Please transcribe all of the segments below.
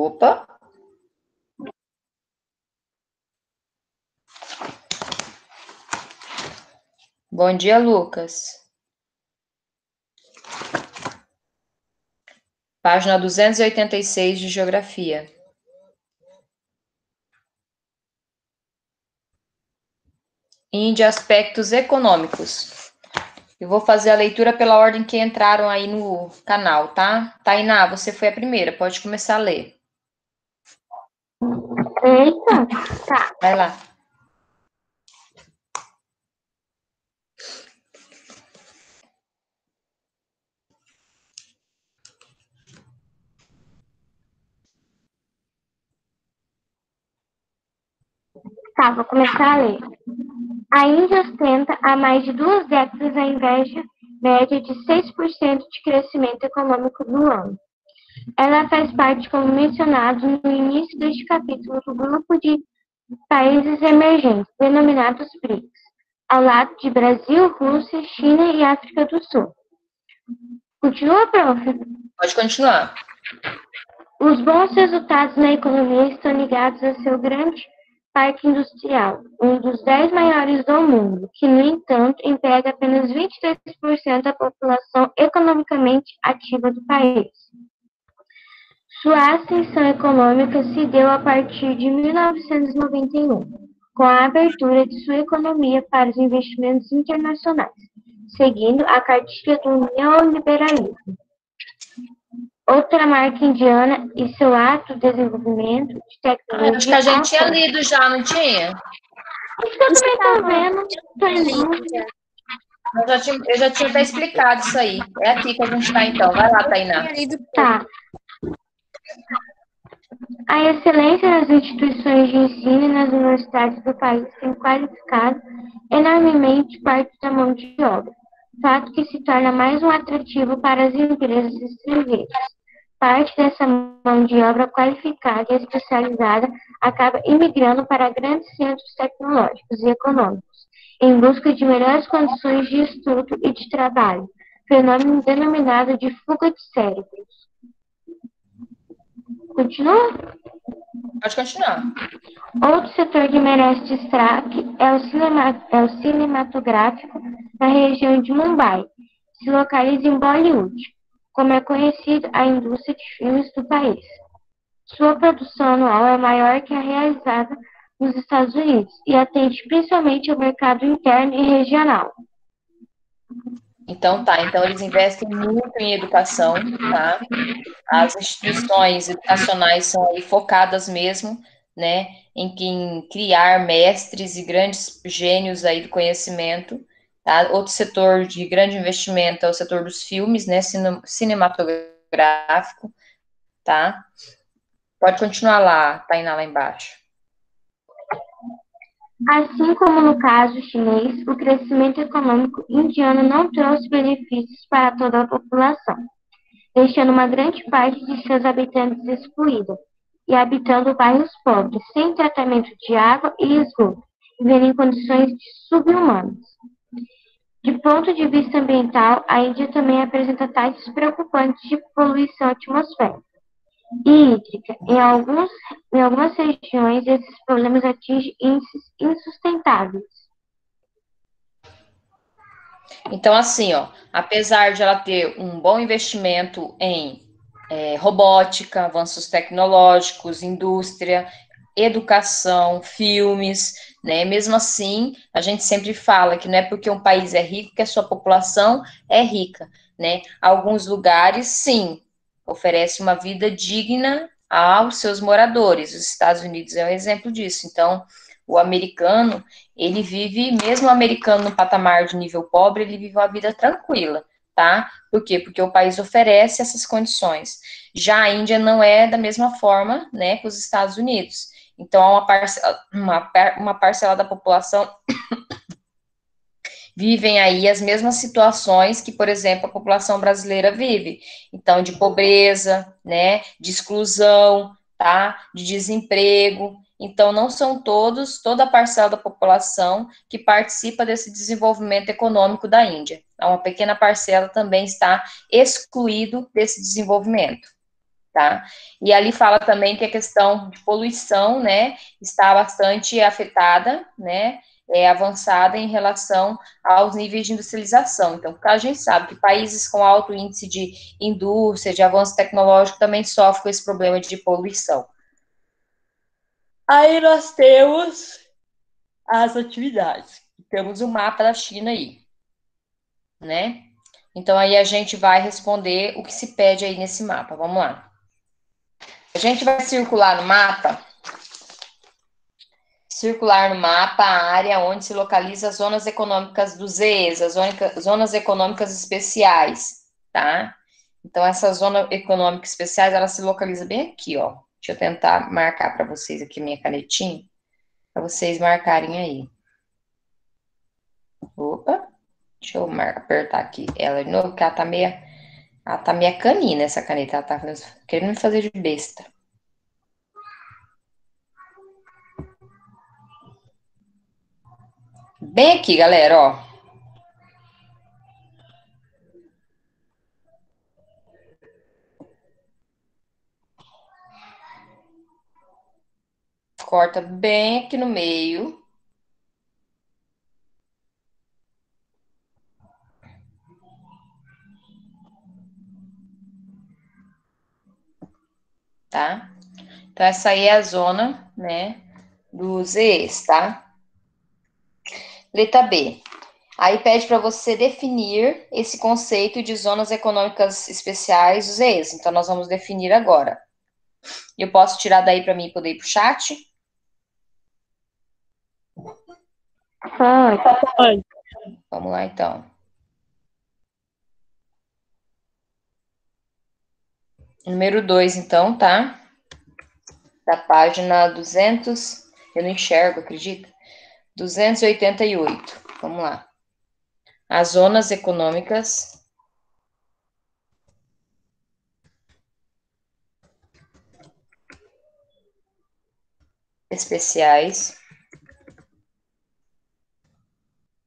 Opa! Bom dia, Lucas. Página 286 de Geografia. Índia, aspectos econômicos. Eu vou fazer a leitura pela ordem que entraram aí no canal, tá? Tainá, você foi a primeira, pode começar a ler. Eita, tá. Vai lá. Tá, vou começar a ler. A Índia ostenta há mais de 2 décadas a inveja média de 6% de crescimento econômico no ano. Ela faz parte, como mencionado no início deste capítulo, do grupo de países emergentes, denominados BRICS, ao lado de Brasil, Rússia, China e África do Sul. Continua, prof. Pode continuar. Os bons resultados na economia estão ligados a seu grande parque industrial, um dos 10 maiores do mundo, que, no entanto, emprega apenas 23% da população economicamente ativa do país. Sua ascensão econômica se deu a partir de 1991, com a abertura de sua economia para os investimentos internacionais, seguindo a cartilha do neoliberalismo. Outra marca indiana e seu ato de desenvolvimento de tecnologia. Acho que a gente tinha lido já, não tinha? Isso que eu também tô vendo. Tô em Eu já tinha até explicado isso aí. É aqui que a gente está, então. Vai lá, Tainá. Tá. A excelência nas instituições de ensino e nas universidades do país tem qualificado enormemente parte da mão de obra, fato que se torna mais um atrativo para as empresas estrangeiras. Parte dessa mão de obra qualificada e especializada acaba imigrando para grandes centros tecnológicos e econômicos, em busca de melhores condições de estudo e de trabalho, fenômeno denominado de fuga de cérebros. Continua? Pode continuar. Outro setor que merece destaque é o cinematográfico na região de Mumbai, se localiza em Bollywood, como é conhecida a indústria de filmes do país. Sua produção anual é maior que a realizada nos Estados Unidos e atende principalmente ao mercado interno e regional. Então tá, então eles investem muito em educação, tá? As instituições educacionais são aí focadas mesmo, né, em criar mestres e grandes gênios aí do conhecimento, tá? Outro setor de grande investimento é o setor dos filmes, né, cinematográfico, tá? Pode continuar lá, Tainá, lá embaixo. Assim como no caso chinês, o crescimento econômico indiano não trouxe benefícios para toda a população, deixando uma grande parte de seus habitantes excluída e habitando bairros pobres, sem tratamento de água e esgoto, vivendo em condições subhumanas. De ponto de vista ambiental, a Índia também apresenta taxas preocupantes de poluição atmosférica e hídrica. Em algumas regiões, esses problemas atingem índices insustentáveis. Então, assim, ó, apesar de ela ter um bom investimento em robótica, avanços tecnológicos, indústria, educação, filmes, né? Mesmo assim, a gente sempre fala que não é porque um país é rico que a sua população é rica, né? Alguns lugares, sim, oferece uma vida digna aos seus moradores. Os Estados Unidos é um exemplo disso. Então, o americano, ele vive, mesmo o americano no patamar de nível pobre, ele vive uma vida tranquila, tá? Por quê? Porque o país oferece essas condições. Já a Índia não é da mesma forma, né, que os Estados Unidos. Então, há uma parcela da população vivem aí as mesmas situações que, por exemplo, a população brasileira vive. Então, de pobreza, né, de exclusão, tá, de desemprego. Então, não são toda a parcela da população que participa desse desenvolvimento econômico da Índia. Uma pequena parcela também está excluído desse desenvolvimento, tá? E ali fala também que a questão de poluição, né, está bastante afetada, né, avançada em relação aos níveis de industrialização. Então, porque a gente sabe que países com alto índice de indústria, de avanço tecnológico, também sofrem com esse problema de poluição. Aí nós temos as atividades. Temos o mapa da China aí, né? Então aí a gente vai responder o que se pede aí nesse mapa. Vamos lá. A gente vai circular no mapa a área onde se localiza as zonas econômicas dos EEs, as zonas econômicas especiais, tá? Então essas zonas econômicas especiais, ela se localiza bem aqui, ó. Deixa eu tentar marcar para vocês aqui minha canetinha, para vocês marcarem aí. Opa, deixa eu apertar aqui ela de novo, porque ela tá meia canina essa caneta, ela tá querendo me fazer de besta. Bem aqui, galera, ó. Corta bem aqui no meio. Tá? Então, essa aí é a zona, né, dos EEs, tá? Letra B. Aí pede para você definir esse conceito de zonas econômicas especiais, os EEs. Então, nós vamos definir agora. Eu posso tirar daí para mim poder ir pro chat? Pode. Vamos lá, então. Número 2, então, tá? Da página 200, eu não enxergo, acredita? 288. Vamos lá. As zonas econômicas especiais,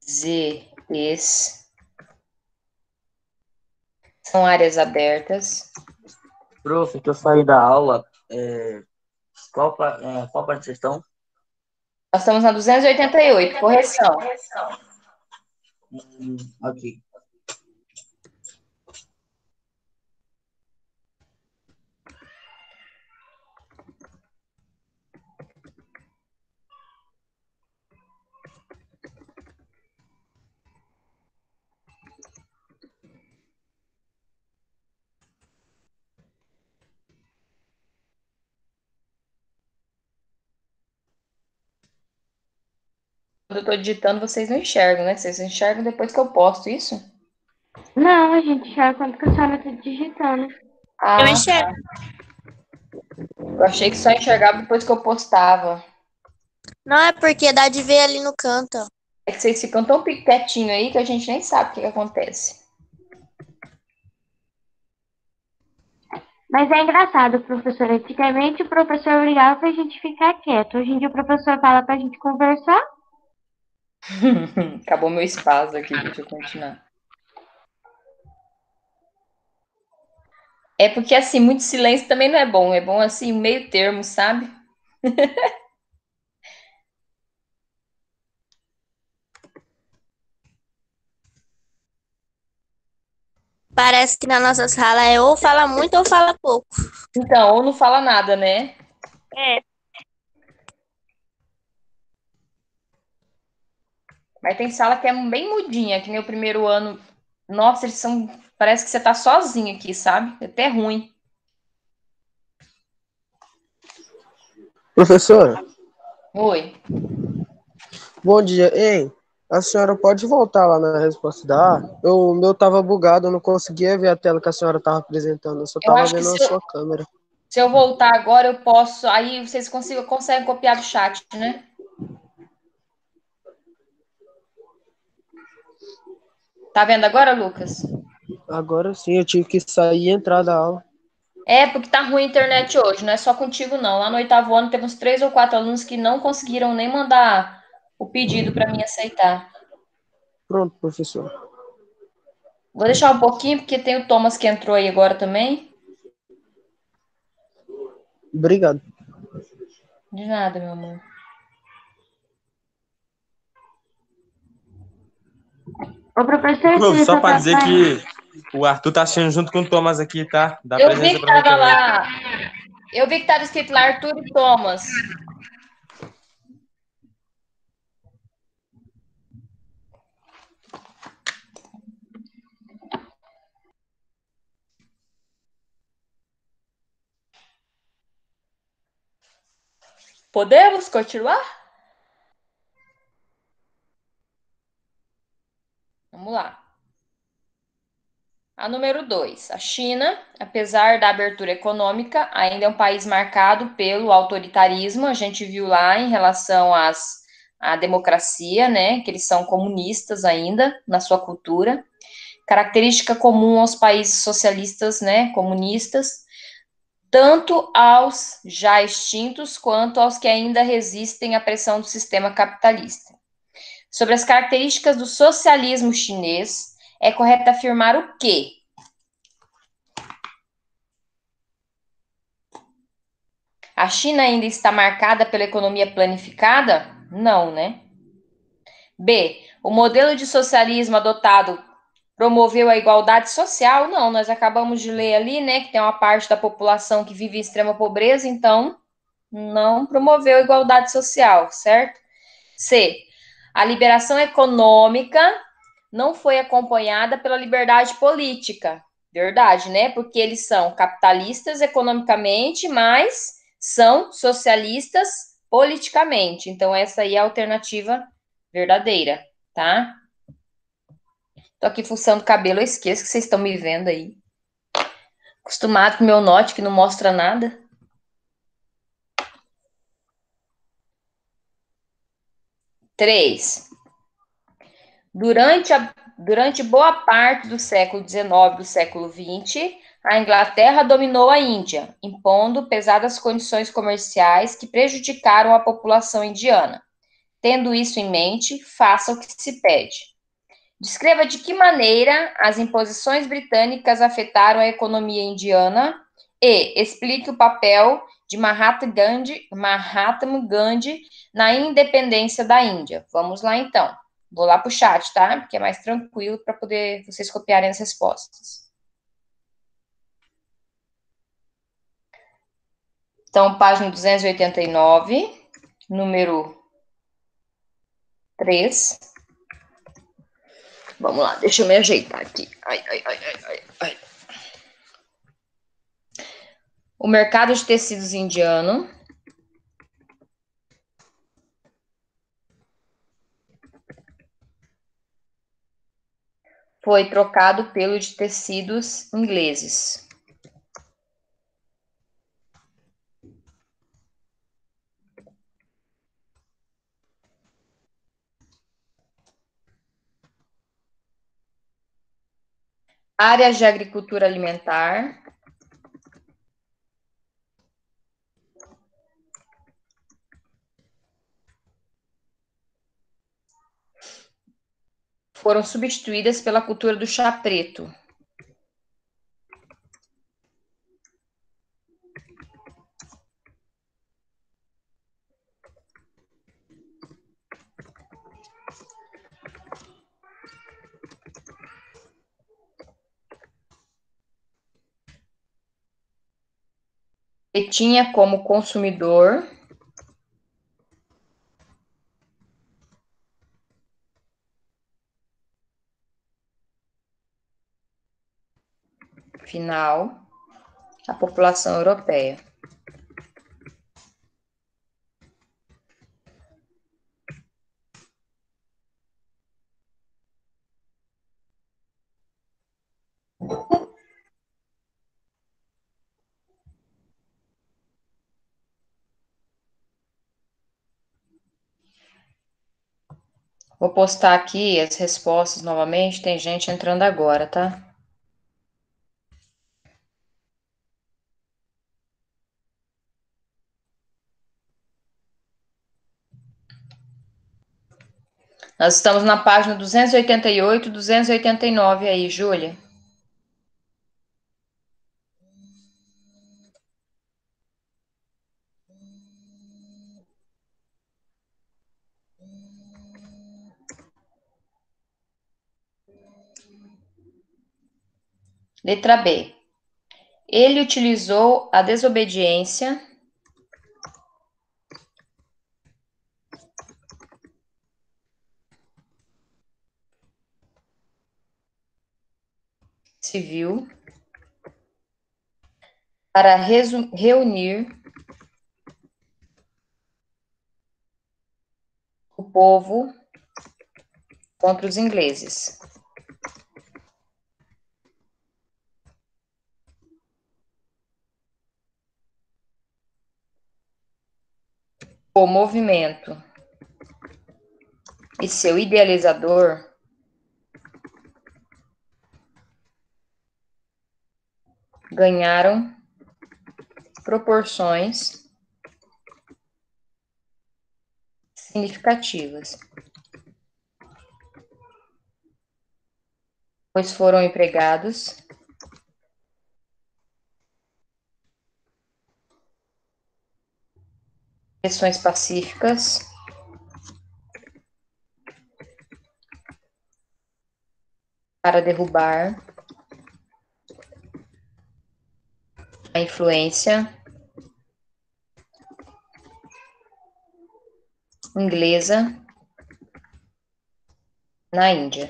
ZEs, são áreas abertas. Prof, que eu saí da aula, qual parte vocês estão? Nós estamos na 288, correção. Aqui. Quando eu estou digitando, vocês não enxergam, né? Vocês enxergam depois que eu posto isso? Não, a gente já quando que a senhora tá digitando. Ah, Eu enxergo. eu achei que só enxergava depois que eu postava. Não é porque dá de ver ali no canto, ó. É que vocês ficam tão quietinho aí que a gente nem sabe o que acontece. Mas é engraçado, professor. Antigamente o professor brigava pra gente ficar quieto. Hoje em dia o professor fala pra gente conversar. Acabou meu espaço aqui, deixa eu continuar. É porque, assim, muito silêncio também não é bom. É bom, assim, meio termo, sabe? Parece que na nossa sala é ou fala muito ou fala pouco. Então, ou não fala nada, né? É. Mas tem sala que é bem mudinha, que nem o primeiro ano. Nossa, eles são. Parece que você tá sozinho aqui, sabe? É até ruim. Professora, Oi. bom dia. Ei, a senhora pode voltar lá na resposta da A? O meu tava bugado, eu não conseguia ver a tela que a senhora tava apresentando, eu só Eu tava acho que vendo a sua câmera. se eu voltar agora, eu posso. Aí vocês conseguem copiar do chat, né? Tá vendo agora, Lucas? Agora sim, eu tive que sair e entrar da aula. É, porque tá ruim a internet hoje, não é só contigo, não. Lá no oitavo ano temos 3 ou 4 alunos que não conseguiram nem mandar o pedido para mim aceitar. Pronto, professor. Vou deixar um pouquinho, porque tem o Thomas que entrou aí agora também. Obrigado. De nada, meu amor. Ô, professor, Prof, você só só para tá... dizer que o Arthur tá assistindo junto com o Thomas aqui, tá? Dá Eu vi presença que para mim tava também. lá. Eu vi que tava escrito lá Arthur e Thomas. Podemos continuar? Vamos lá. A número 2. A China, apesar da abertura econômica, ainda é um país marcado pelo autoritarismo. A gente viu lá em relação à democracia, né? Que eles são comunistas ainda na sua cultura. Característica comum aos países socialistas, né? Comunistas, tanto aos já extintos quanto aos que ainda resistem à pressão do sistema capitalista. Sobre as características do socialismo chinês, é correto afirmar o quê? A China ainda está marcada pela economia planificada? Não, né? B. O modelo de socialismo adotado promoveu a igualdade social? Não, nós acabamos de ler ali, né, que tem uma parte da população que vive em extrema pobreza, então não promoveu a igualdade social, certo? C. A liberação econômica não foi acompanhada pela liberdade política. Verdade, né? Porque eles são capitalistas economicamente, mas são socialistas politicamente. Então, essa aí é a alternativa verdadeira, tá? Tô aqui fuçando cabelo, eu esqueço que vocês estão me vendo aí. Acostumado com o meu note que não mostra nada. 3. Durante boa parte do século XIX e do século XX, a Inglaterra dominou a Índia, impondo pesadas condições comerciais que prejudicaram a população indiana. Tendo isso em mente, faça o que se pede. Descreva de que maneira as imposições britânicas afetaram a economia indiana e explique o papel de Mahatma Gandhi na independência da Índia. Vamos lá, então. Vou lá para o chat, tá? Porque é mais tranquilo para poder vocês copiarem as respostas. Então, página 289, número 3. Vamos lá, deixa eu me ajeitar aqui. Ai. O mercado de tecidos indiano foi trocado pelo de tecidos ingleses. Áreas de agricultura alimentar foram substituídas pela cultura do chá preto. E tinha como consumidor final a população europeia. Vou postar aqui as respostas novamente, tem gente entrando agora, tá? Nós estamos na página 288, 289 aí, Júlia. Letra B. Ele utilizou a desobediência civil para reunir o povo contra os ingleses. O movimento e seu idealizador ganharam proporções significativas, pois foram empregados pressões pacíficas para derrubar a influência inglesa na Índia.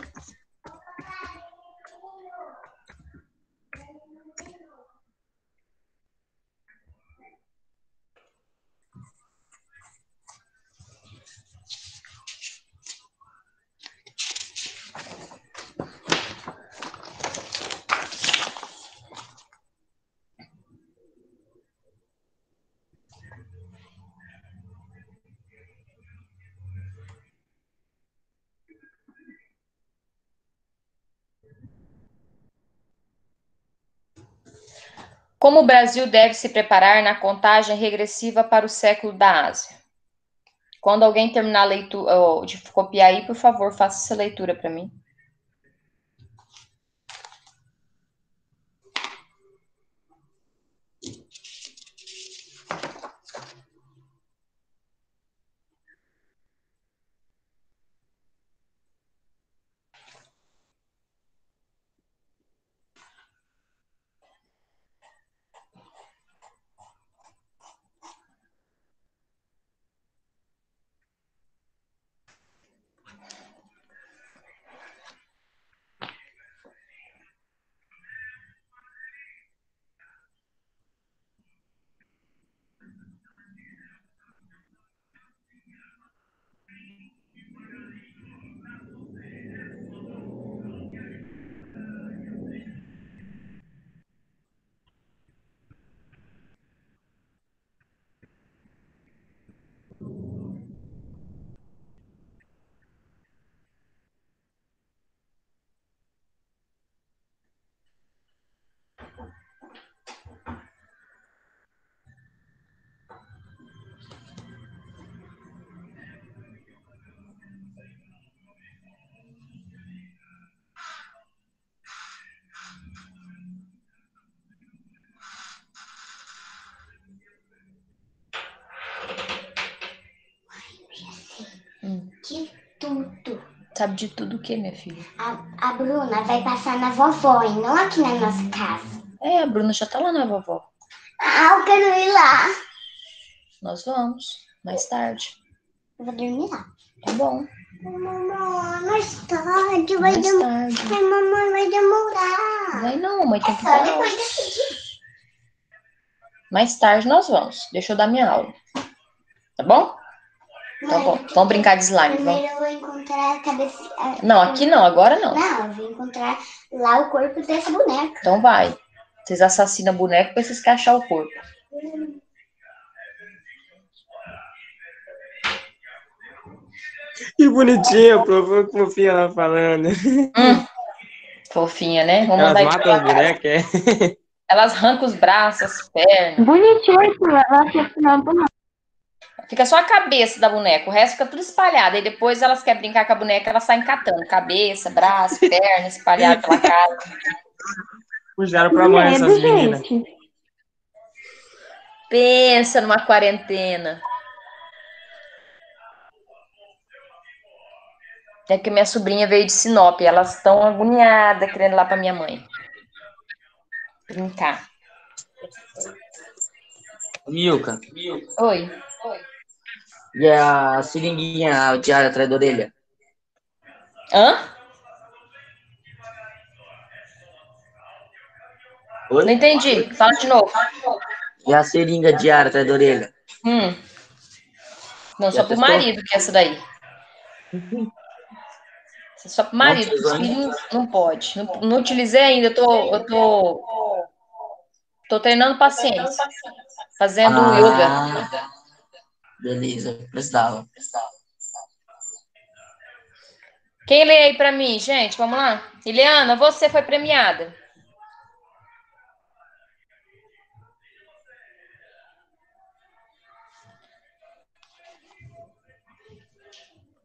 Como o Brasil deve se preparar na contagem regressiva para o século da Ásia? Quando alguém terminar a leitura, de copiar aí, por favor, faça essa leitura para mim. De tudo. Sabe de tudo o que, minha filha? A Bruna vai passar na vovó e não aqui na nossa casa. A Bruna já tá lá na vovó. Eu quero ir lá. Nós vamos, mais tarde. Eu vou dormir lá. Tá bom. Mamãe, mais tarde Mais tarde. Ai, mamãe, vai demorar. Vai não, mãe tem que Só ir. depois desse dia. Mais tarde nós vamos. Deixa eu dar minha aula. Tá bom? Tá bom. Vamos brincar de slime. Vamos. Primeiro eu vou encontrar a cabeça. Não, aqui não, agora não. Não, eu vou encontrar lá o corpo dessa boneca. Então vai. Vocês assassinam boneco pra vocês querem achar o corpo. Que bonitinha, prof. Fofinha ela falando. Fofinha, né? Vamos Elas mandar matam as bonecas, é? Elas arrancam os braços, as pernas. Bonitinho, ela fica na boneca. Fica só a cabeça da boneca, o resto fica tudo espalhado. Aí depois elas querem brincar com a boneca, elas saem catando. Cabeça, braço, perna, espalhado pela casa. Puxaram pra mãe essas meninas. Gente. Pensa numa quarentena. É que minha sobrinha veio de Sinop, elas estão agoniadas querendo ir lá pra minha mãe. brincar. Milka. Oi. E a seringuinha diária atrás da orelha? Hã? Oi? Não entendi. Fala de novo. E a seringa diária atrás da orelha? Não, Já só pro testou? marido que é essa daí. Só pro Não marido, precisou os ainda? filhos não pode. Não utilizei ainda, tô treinando paciência, fazendo yoga. Beleza, precisava. Quem lê aí pra mim, gente? Vamos lá. Ileana, você foi premiada.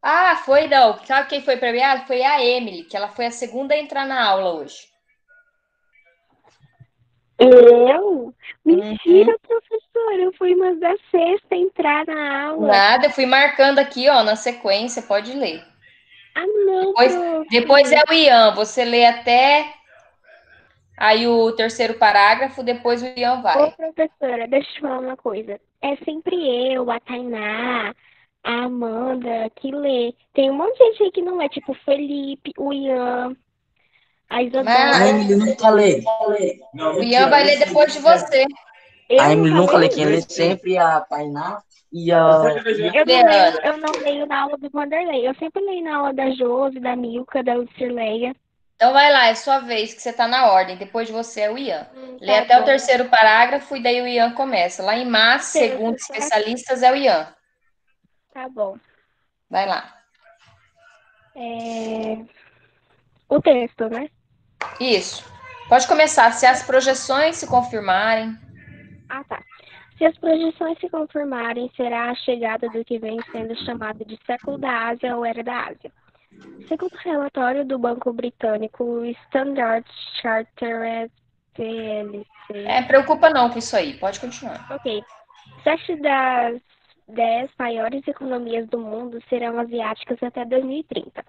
Ah, foi não. Sabe quem foi premiada? Foi a Emily, que ela foi a segunda a entrar na aula hoje. Eu? Mentira, professora. Eu fui uma da sexta a entrar na aula. Nada, eu fui marcando aqui, ó, na sequência, pode ler. Ah, não, Depois é o Ian, você lê até aí o terceiro parágrafo, depois o Ian vai. Ô, professora, deixa eu te falar uma coisa. É sempre eu, a Tainá, a Amanda que lê. Tem um monte de gente aí que não é, tipo o Felipe, o Ian, a Isadora. A Emily nunca lê. O Ian vai ler depois de você. A Emily nunca lê. leio? Quem lê sempre é a Tainá e a... Eu não leio na aula do Vanderlei. Eu sempre leio na aula da Josi, da Milka, da Lucirleia. Então vai lá, é sua vez, que você tá na ordem. Depois de você é o Ian. Lê Tá até bom. o terceiro parágrafo e daí o Ian começa. Lá em março, segundo especialistas, é o Ian. Tá bom. Vai lá. O texto, né? Isso. Pode começar. Se as projeções se confirmarem. Ah, tá. Se as projeções se confirmarem, será a chegada do que vem sendo chamado de século da Ásia ou Era da Ásia. Segundo o relatório do Banco Britânico Standard Chartered PLC... Preocupa não com isso aí. Pode continuar. Ok. 7 das 10 maiores economias do mundo serão asiáticas até 2030.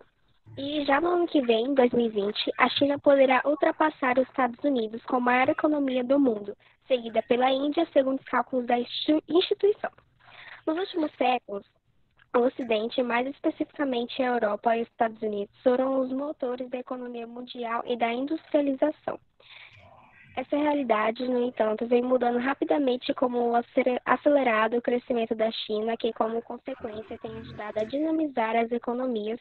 E já no ano que vem, 2020, a China poderá ultrapassar os Estados Unidos como a maior economia do mundo, seguida pela Índia, segundo os cálculos da instituição. Nos últimos séculos, o Ocidente, mais especificamente a Europa e os Estados Unidos, foram os motores da economia mundial e da industrialização. Essa realidade, no entanto, vem mudando rapidamente como o acelerado crescimento da China, que, como consequência, tem ajudado a dinamizar as economias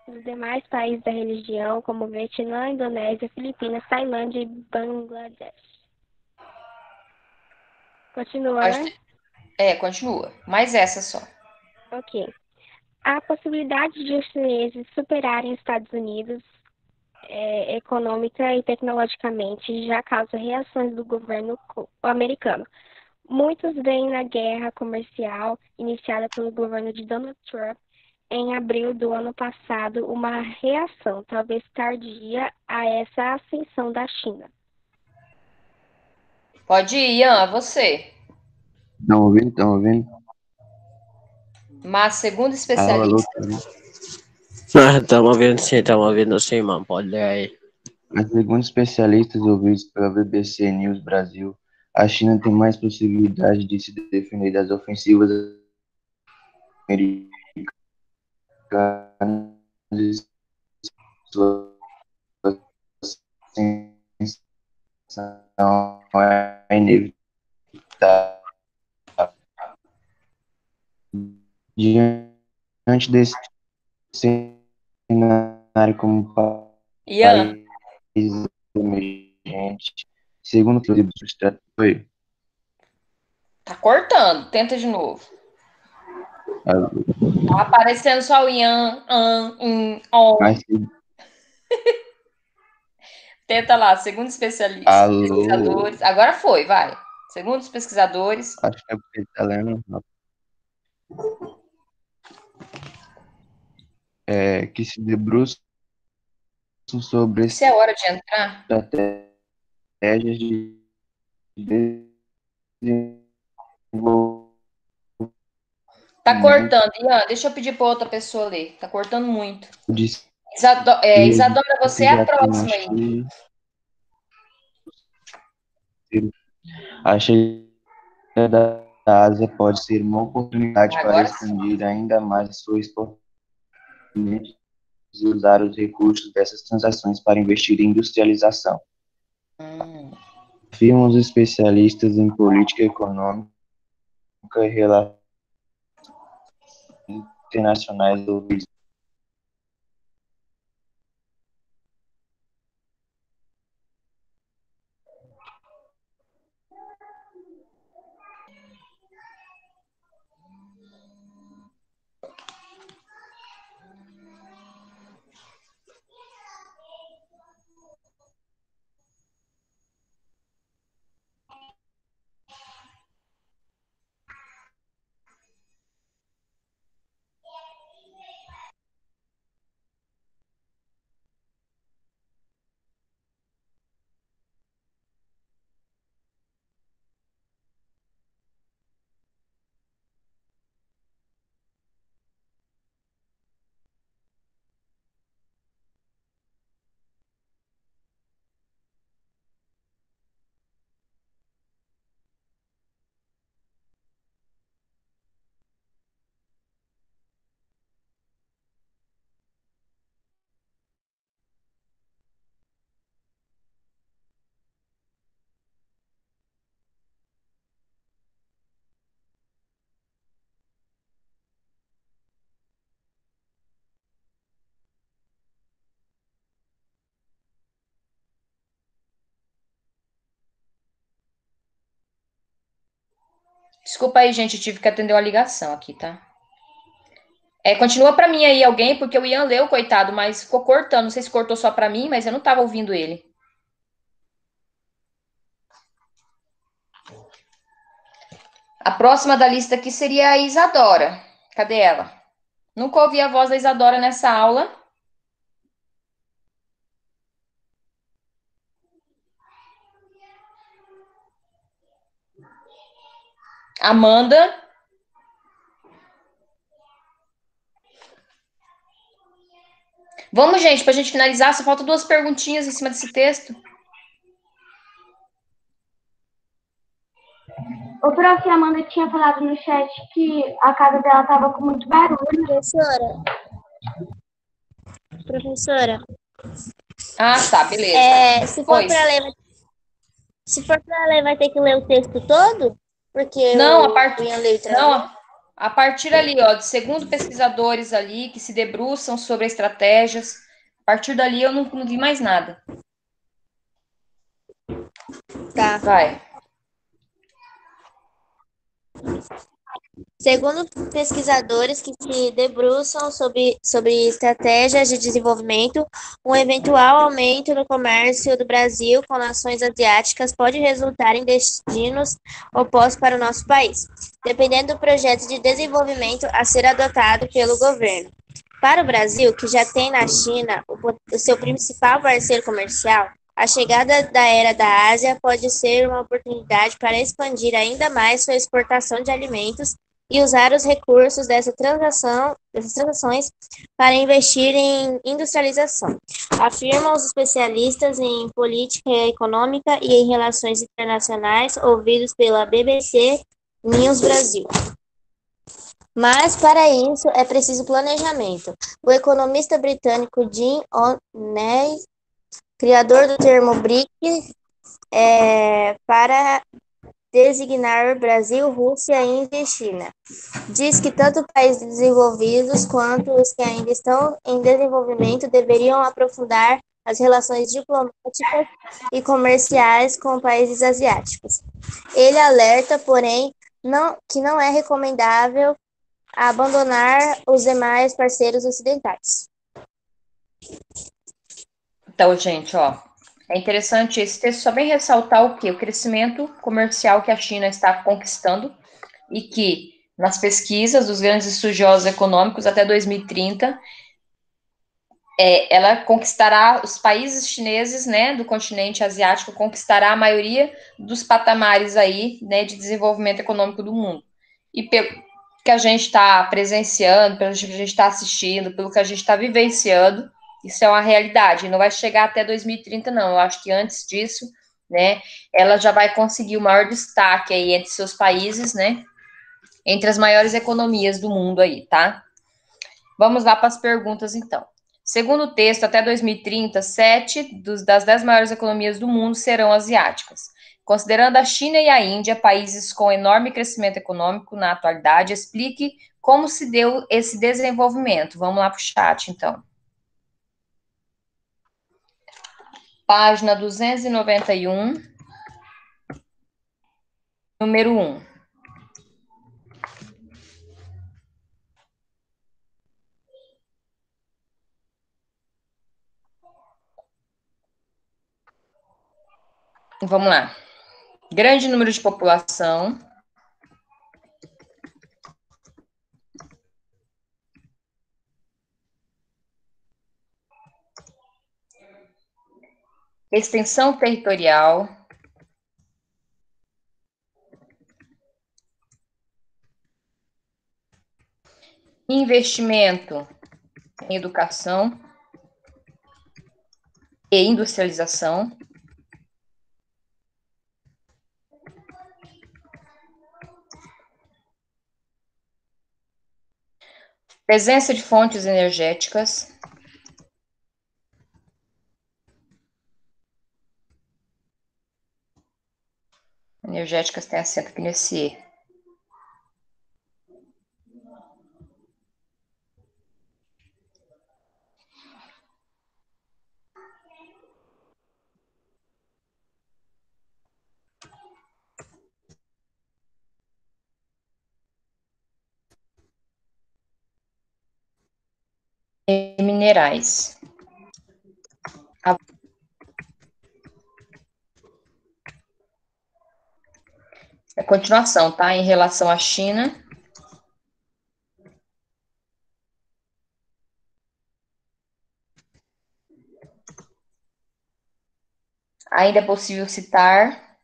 dos demais países da região, como Vietnã, Indonésia, Filipinas, Tailândia e Bangladesh. Continua, né? Continua. Mais essa só. Ok. A possibilidade de os chineses superarem os Estados Unidos econômica e tecnologicamente já causa reações do governo americano. Muitos veem na guerra comercial iniciada pelo governo de Donald Trump em abril do ano passado uma reação, talvez tardia, a essa ascensão da China. Pode ir, Ian, você. Estão ouvindo? Mas, segundo especialistas... Estamos ouvindo sim, mano. Pode ler aí. Mas segundo especialistas ouvidos pela BBC News Brasil, a China tem mais possibilidade de se defender das ofensivas americanas e sua ascensão é inevitável. Diante desse cenário como Ian, país emergente, segundo o foi tá cortando. Tenta de novo. Tá aparecendo só o Ian, on. Tenta lá, segundo pesquisadores. Agora foi, vai. Segundo os pesquisadores. Acho que é porque ele tá lendo. Que se debruçam sobre Se é hora de entrar. estratégias de desenvolvimento. Tá cortando, Ian. Deixa eu pedir para outra pessoa ler. Tá cortando muito. Isadora, você é a próxima aí. A chegada da Ásia pode ser uma oportunidade para Agora sim. expandir ainda mais sua exportação e usar os recursos dessas transações para investir em industrialização. Afirmam os especialistas em política econômica e relações internacionais do Brasil. Desculpa aí, gente, eu tive que atender uma ligação aqui, tá? Continua para mim aí alguém, porque o Ian leu, coitado, mas ficou cortando. Não sei se cortou só para mim, mas eu não estava ouvindo ele. A próxima da lista aqui seria a Isadora. Cadê ela? Nunca ouvi a voz da Isadora nessa aula. Amanda. Vamos, gente, para a gente finalizar, só faltam 2 perguntinhas em cima desse texto. O prof. Amanda tinha falado no chat que a casa dela estava com muito barulho. Professora. Ah, tá, beleza. Se for para ler, vai ter que ler o texto todo? Porque não, a partir ali, ó, de segundo pesquisadores ali que se debruçam sobre estratégias, a partir dali eu não vi mais nada. Tá. Vai. Segundo pesquisadores que se debruçam sobre estratégias de desenvolvimento, um eventual aumento no comércio do Brasil com nações asiáticas pode resultar em destinos opostos para o nosso país, dependendo do projeto de desenvolvimento a ser adotado pelo governo. Para o Brasil, que já tem na China o seu principal parceiro comercial, a chegada da era da Ásia pode ser uma oportunidade para expandir ainda mais sua exportação de alimentos e usar os recursos dessas transações para investir em industrialização, afirmam os especialistas em política econômica e em relações internacionais ouvidos pela BBC News Brasil. Mas, para isso, é preciso planejamento. O economista britânico Jim O'Neill, criador do termo BRIC, para designar Brasil, Rússia, Índia e China. Diz que tanto países desenvolvidos quanto os que ainda estão em desenvolvimento deveriam aprofundar as relações diplomáticas e comerciais com países asiáticos. Ele alerta, porém, que não é recomendável abandonar os demais parceiros ocidentais. Então, gente, ó, é interessante esse texto só vem ressaltar o quê? O crescimento comercial que a China está conquistando e que, nas pesquisas dos grandes estudiosos econômicos até 2030, ela conquistará os países chineses, né, do continente asiático, conquistará a maioria dos patamares aí, né, de desenvolvimento econômico do mundo. E pelo que a gente está presenciando, pelo que a gente está assistindo, pelo que a gente está vivenciando, isso é uma realidade. Não vai chegar até 2030, não. Eu acho que antes disso né, ela já vai conseguir o maior destaque aí entre seus países, né, entre as maiores economias do mundo aí, tá? Vamos lá para as perguntas, então. Segundo o texto, até 2030, 7 das 10 maiores economias do mundo serão asiáticas. Considerando a China e a Índia, países com enorme crescimento econômico na atualidade, explique como se deu esse desenvolvimento. Vamos lá para o chat, então. Página 291, número 1. Vamos lá. Grande número de população. Extensão territorial. Investimento em educação e industrialização. Presença de fontes energéticas. Energéticas tem acento aqui nesse E. E minerais. A continuação, tá? Em relação à China. Ainda é possível citar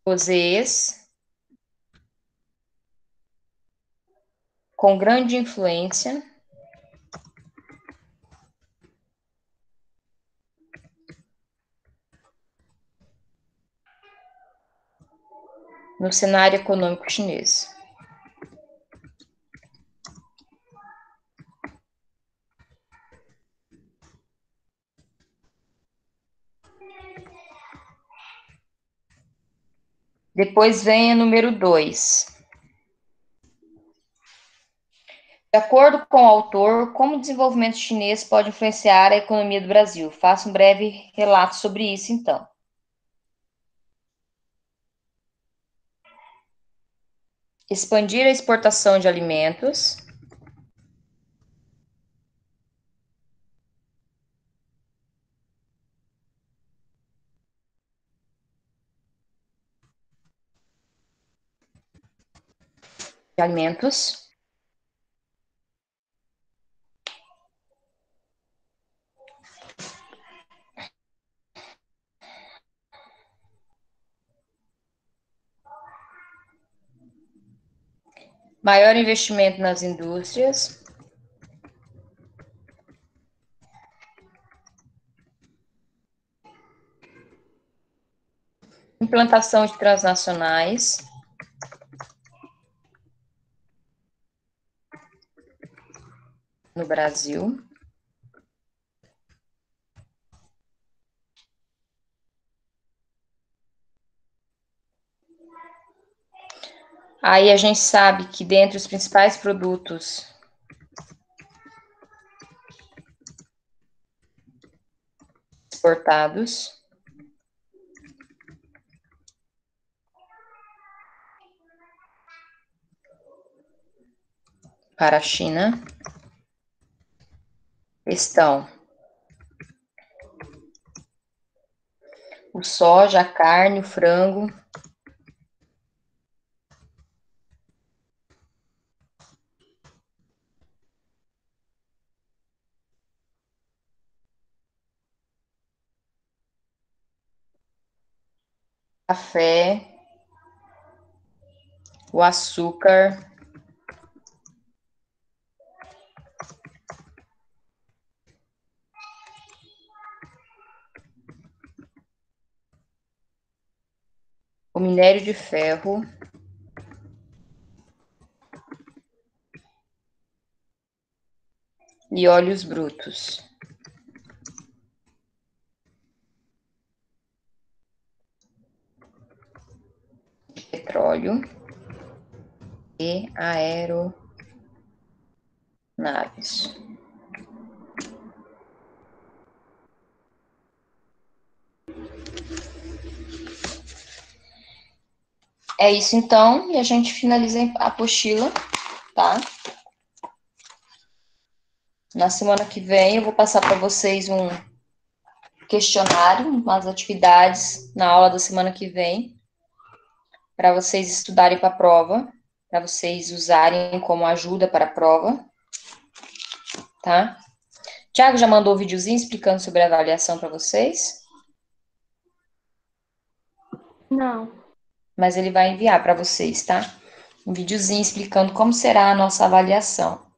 os E's com grande influência no cenário econômico chinês. Depois vem o número 2. De acordo com o autor, como o desenvolvimento chinês pode influenciar a economia do Brasil? Faça um breve relato sobre isso, então. Expandir a exportação de alimentos. De alimentos. Maior investimento nas indústrias. Implantação de transnacionais. No Brasil. Aí a gente sabe que dentre os principais produtos exportados para a China estão o soja, a carne, o frango, café, o açúcar, o minério de ferro e óleos brutos. Petróleo e aeronaves. É isso então, e a gente finaliza a apostila, tá? Na semana que vem eu vou passar para vocês um questionário, umas atividades na aula da semana que vem, para vocês estudarem para a prova, para vocês usarem como ajuda para a prova, tá? Tiago já mandou um videozinho explicando sobre a avaliação para vocês? Não. Mas ele vai enviar para vocês, tá? Um videozinho explicando como será a nossa avaliação.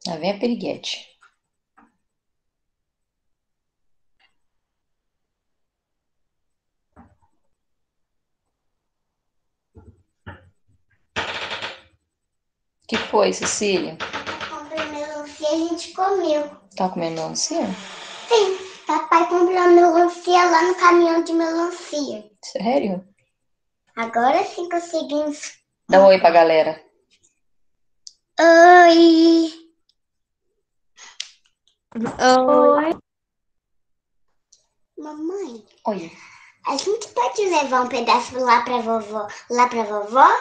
Lá vem a periguete. Que foi, Cecília? Comprei melancia e a gente comeu. Tá comendo melancia? Sim, papai comprou melancia lá no caminhão de melancia. Sério? Agora sim conseguimos. Dá um oi pra galera. Oi! Oi. Mamãe, Oi. a gente pode levar um pedaço lá pra vovó?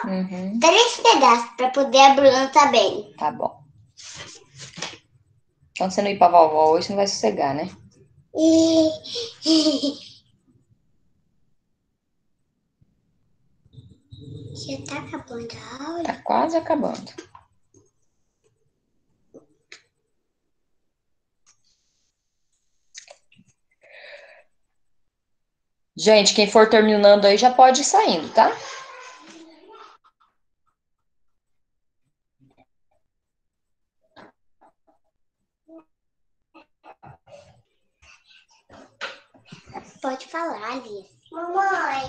Uhum. 3 pedaços pra poder a Bruna também. Tá bom. Quando você não ir pra vovó hoje, você não vai sossegar, né? Já tá acabando a aula? Tá quase acabando. Gente, quem for terminando aí já pode ir saindo, tá? Pode falar, Alice. Mamãe.